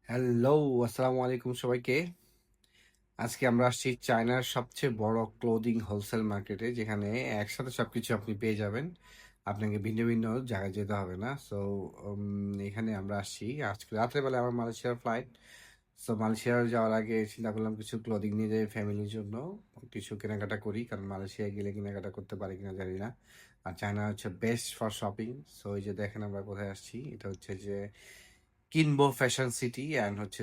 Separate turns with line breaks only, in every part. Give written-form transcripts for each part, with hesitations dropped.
Hello, আসসালামু আলাইকুম সবাইকে। আজকে আমরা আসছি চায়নার সবচেয়ে বড় ক্লোদিং হোলসেল মার্কেটে, যেখানে একসাথে সবকিছু আপনি পেয়ে যাবেন। আপনাকে ভিন্ন ভিন্ন জায়গায় যেতে হবে না। সো এখানে আমরা আসছি আজকে রাত্রেবেলা আমার মালয়েশিয়ার ফ্লাইট। সো মালয়েশিয়া যাওয়ার আগে চিন্তা করলাম কিছু ক্লোদিং নিয়ে যাই ফ্যামিলির জন্য, কিছু কেনাকাটা করি, কারণ মালয়েশিয়া গেলে কেনাকাটা করতে পারি কিনা জানি না। আর চায়না হচ্ছে বেস্ট ফর শপিং। সো এই যে দেখেন আমরা কোথায় আসছি, এটা হচ্ছে যে কিনবো ফ্যাশন সিটি অ্যান্ড হচ্ছে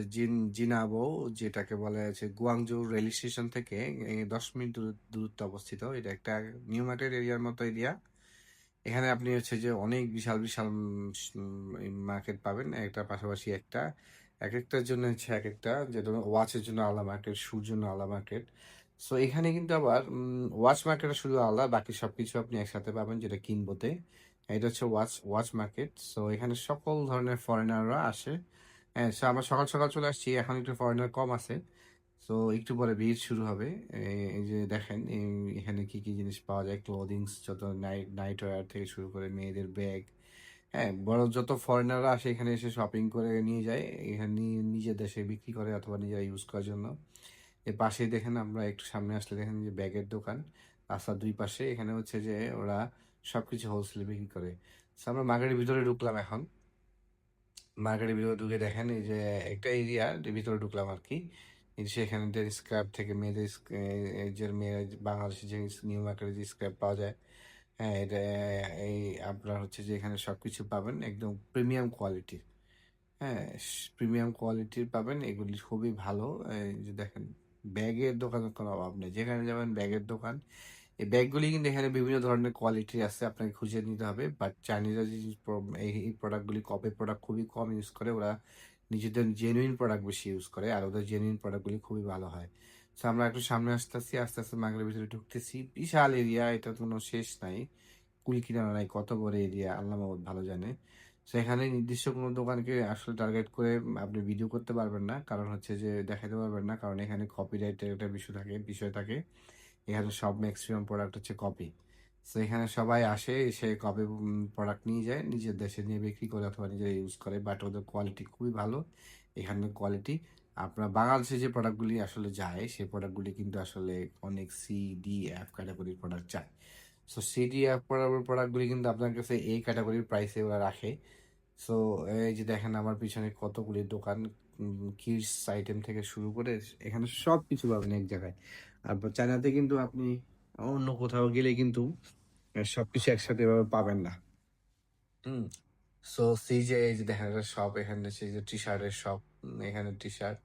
জিনাবো, যেটাকে বলা হচ্ছে গুয়াংজু রেল স্টেশন থেকে 10 মিনিট দূরত্বে অবস্থিত। এটা একটা নিউ মার্কেট এরিয়ার মতো এরিয়া। এখানে আপনি হচ্ছে যে অনেক বিশাল বিশাল মার্কেট পাবেন, একটা পাশাপাশি একটা, এক একটার জন্য হচ্ছে এক একটা, যেটা ওয়াচের জন্য আলাদা মার্কেট, শুর জন্য আলাদা মার্কেট। সো এখানে কিন্তু আবার ওয়াচ মার্কেটে শুধু আলাদা, বাকি সবকিছু আপনি একসাথে পাবেন যেটা কিনবোতে। এটা হচ্ছে ওয়াচ ওয়াচ মার্কেট। সো এখানে সকল ধরনের ফরেনাররা আসে। হ্যাঁ, সো আমরা সকাল সকাল চলে আসছি, এখন একটু ফরেনার কম আছে। সো একটু পরে ভিড় শুরু হবে। এই যে দেখেন এখানে কি কি জিনিস পাওয়া যায়, ক্লোদিংস, যত নাইট ওয়্যার থেকে শুরু করে মেয়েদের ব্যাগ। হ্যাঁ, বড় যত ফরেনাররা আসে এখানে এসে শপিং করে নিয়ে যায়, এখানে নিজের দেশে বিক্রি করে অথবা নিজেরা ইউজ করার জন্য। এর পাশেই দেখেন, আমরা একটু সামনে আসলে দেখেন যে ব্যাগের দোকান, রাস্তার দুই পাশে। এখানে হচ্ছে যে ওরা সবকিছু হোলসেলে বিক্রি করে। So, আমরা মার্কেটের ভিতরে ঢুকলাম এখন। মার্কেটের ভিতরে ঢুকে দেখেন এই যে একটা এরিয়া ভিতরে ঢুকলাম আর কি। এই যে সেখানে স্ক্র্যাপ থেকে মেয়েদের যে মেয়েরা বাংলাদেশে যে নিউ মার্কেটে যে স্ক্র্যাপ পাওয়া যায়। হ্যাঁ, এটা এই আপনার হচ্ছে যে এখানে সবকিছু পাবেন একদম প্রিমিয়াম কোয়ালিটি। হ্যাঁ, প্রিমিয়াম কোয়ালিটির পাবেন, এগুলি খুবই ভালো। এই যে দেখেন, ব্যাগের দোকানের কোনো অভাব নেই, যেখানে যাবেন ব্যাগের দোকান। এই ব্যাগগুলি কিন্তু এখানে বিভিন্ন ধরনের কোয়ালিটি আছে, আপনাকে খুঁজে নিতে হবে। বাট চাইনিজরা যে এই প্রোডাক্টগুলি, কপি প্রোডাক্ট খুবই কম ইউজ করে ওরা, নিজেদের জেনুইন প্রোডাক্ট বেশি ইউজ করে, আর ওদের জেনুইন প্রোডাক্টগুলি খুবই ভালো হয়। তো আমরা একটু সামনে আসতেছি, আস্তে আস্তে মার্কেটের ভিতরে ঢুকতেছি। বিশাল এরিয়া, এটা কোনো শেষ নাই, কুল কিনারা নাই, কত বড় এরিয়া আল্লাহ মাহমুদ ভালো জানে। সেখানে নির্দিষ্ট কোনো দোকানকে আসলে টার্গেট করে আপনি ভিডিও করতে পারবেন না, কারণ হচ্ছে যে দেখাতে পারবেন না, কারণ এখানে কপিরাইটের একটা বিষয় থাকে। এখানে সব ম্যাক্সিমাম প্রোডাক্ট হচ্ছে কপি। সো এখানে সবাই আসে, এসে কপি প্রোডাক্ট নিয়ে যায়, নিজের দেশে নিয়ে বিক্রি করে অথবা নিজেরা ইউজ করে। বাট ওদের কোয়ালিটি খুবই ভালো। এখানের কোয়ালিটি, আপনার বাংলাদেশে যে প্রোডাক্টগুলি আসলে যায়, সেই প্রোডাক্টগুলি কিন্তু আসলে অনেক সি ডি এফ ক্যাটাগরির প্রোডাক্ট যায়। সো সি ডি এফ প্রোডাক্টগুলি কিন্তু আপনার কাছে এই ক্যাটাগরির প্রাইসে ওরা রাখে। সো এই যে দেখেন আমার পিছনে কতগুলি দোকান, কিডস আইটেম থেকে শুরু করে এখানে সব কিছু পাবেন এক জায়গায়। আর চায়নাতে কিন্তু আপনি অন্য কোথাও গেলে কিন্তু সবকিছু একসাথে এভাবে পাবেন না। হুম। সো সেই যে এই যে দেখেন একটা শপ, এখানে সেই যে টি শার্টের শপ, এখানে টি শার্ট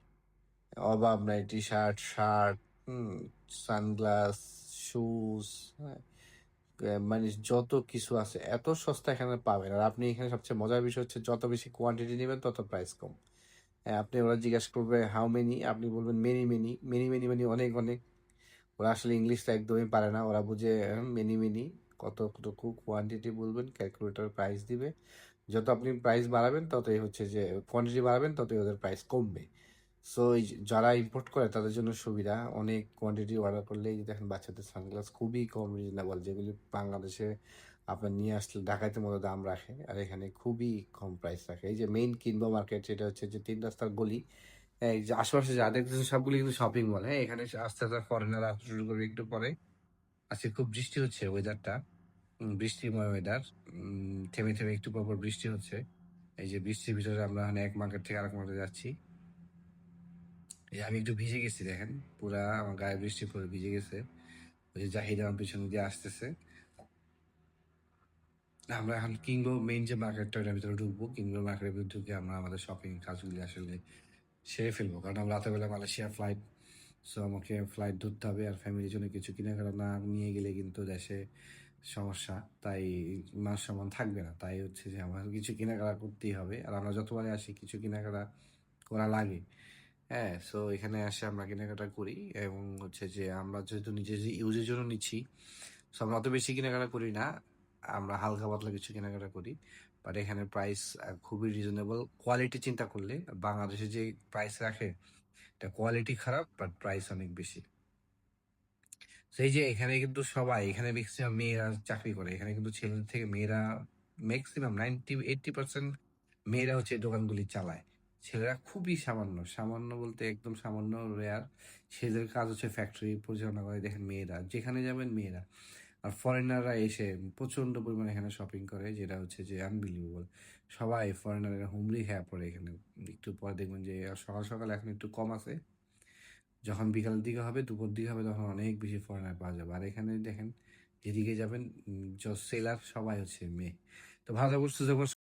অভাব নাই, T shirt, shirt, sunglass, shoes, হ্যাঁ, মানে যত কিছু আছে এত সস্তা এখানে পাবেন। আর আপনি এখানে সবচেয়ে মজার বিষয় হচ্ছে যত বেশি কোয়ান্টিটি নেবেন তত প্রাইস কম। হ্যাঁ, আপনি ওরা জিজ্ঞাসা করবে হাউ মেনি, আপনি বলবেন মেনি মেনি মেনি মেনি মানে অনেক অনেক। ওরা আসলে ইংলিশটা একদমই পারে না, ওরা বুঝে মেনি মেনি, কতটুকু কোয়ান্টিটি বলবেন, ক্যালকুলেটর প্রাইস দিবে। যত আপনি প্রাইস বাড়াবেন ততই হচ্ছে যে কোয়ান্টিটি বাড়াবেন ততই ওদের প্রাইস কমবে। সো এই যারা ইম্পোর্ট করে তাদের জন্য সুবিধা, অনেক কোয়ান্টিটি অর্ডার করলে। এই যে দেখেন বাচ্চাদের সানগ্লাস খুবই কম রিজনেবল, যেগুলি বাংলাদেশে আপনার নিয়ে আসলে ঢাকাইতে মতো দাম রাখে, আর এখানে খুবই কম প্রাইস রাখে। এই যে মেইন কিনবো মার্কেট, সেটা হচ্ছে যে 3 রাস্তার গলি। এই যে আশেপাশে যা দেখতেছেন সবগুলি কিন্তু শপিং মল। হ্যাঁ, এখানে আস্তে আস্তে ফরেনার আসতে শুরু করবে একটু পরে। আজকে খুব বৃষ্টি হচ্ছে, ওয়েদারটা বৃষ্টিময় ওয়েদার। থেমে থেমে একটু পর পর বৃষ্টি হচ্ছে। এই যে বৃষ্টির ভিতরে আমরা মানে এক মার্কেট থেকে আরেক মার্কেটে যাচ্ছি। এই আমি একটু ভিজে গেছি দেখেন, পুরা আমার গায়ে বৃষ্টি পরে ভিজে গেছে। ওই যে জাহিদ আমার পিছনে দিয়ে আসতেছে। আমরা এখন কিংগো মেইন যে মার্কেটটা, ওটার ভিতরে ঢুকবো। কিংগো মার্কেটের ভিতরে ঢুকে আমরা আমাদের শপিং কাজগুলি আসলে সেরে ফেলবো, কারণ আমরা রাতের বেলা মালয়েশিয়া ফ্লাইট। সো আমাকে ফ্লাইট ধরতে হবে, আর ফ্যামিলির জন্য কিছু কেনাকাটা না নিয়ে গেলে কিন্তু দেশে সমস্যা। তাই মান সম্মান থাকবে না, তাই হচ্ছে যে আমার কিছু কেনাকাটা করতেই হবে। আর আমরা যতবারে আসি কিছু কেনাকাটা করা লাগে। হ্যাঁ, সো এখানে আসে আমরা কেনাকাটা করি, এবং হচ্ছে যে আমরা যেহেতু নিজের ইউজের জন্য নিচ্ছি, সো আমরা অত বেশি কেনাকাটা করি না, আমরা হালকা পাতলা কিছু কেনাকাটা করি। বাট এখানে প্রাইস খুবই রিজনেবল কোয়ালিটি চিন্তা করলে। বাংলাদেশে যে প্রাইস রাখে, এটা কোয়ালিটি খারাপ বাট প্রাইস অনেক বেশি। সেই যে এখানে কিন্তু সবাই, এখানে ম্যাক্সিমাম মেয়েরা চাকরি করে, এখানে কিন্তু ছেলেদের থেকে মেয়েরা ম্যাক্সিমাম 90-80% মেয়েরা হচ্ছে এই দোকানগুলি চালায়। ছেলেরা খুবই সামান্য, সামান্য বলতে একদম সামান্য রেয়ার। ছেলেদের কাজ হচ্ছে ফ্যাক্টরি পরিচালনা করে। দেখেন মেয়েরা যেখানে যাবেন মেয়েরা। আর ফরেনাররা এসে প্রচণ্ড পরিমাণে এখানে শপিং করে, যেটা হচ্ছে যে আনবিলিভেবল। সবাই ফরেনাররা হুমড়ি খেয়ে পড়ে এখানে। একটু পরে দেখবেন যে সকাল সকাল এখন একটু কম আছে, যখন বিকালের দিকে হবে দুপুর দিকে হবে তখন অনেক বেশি ফরেনার পাওয়া যাবে। আর এখানে দেখেন যেদিকে যাবেন সেলার সবাই হচ্ছে মেয়ে। তো ভালো করছে যখন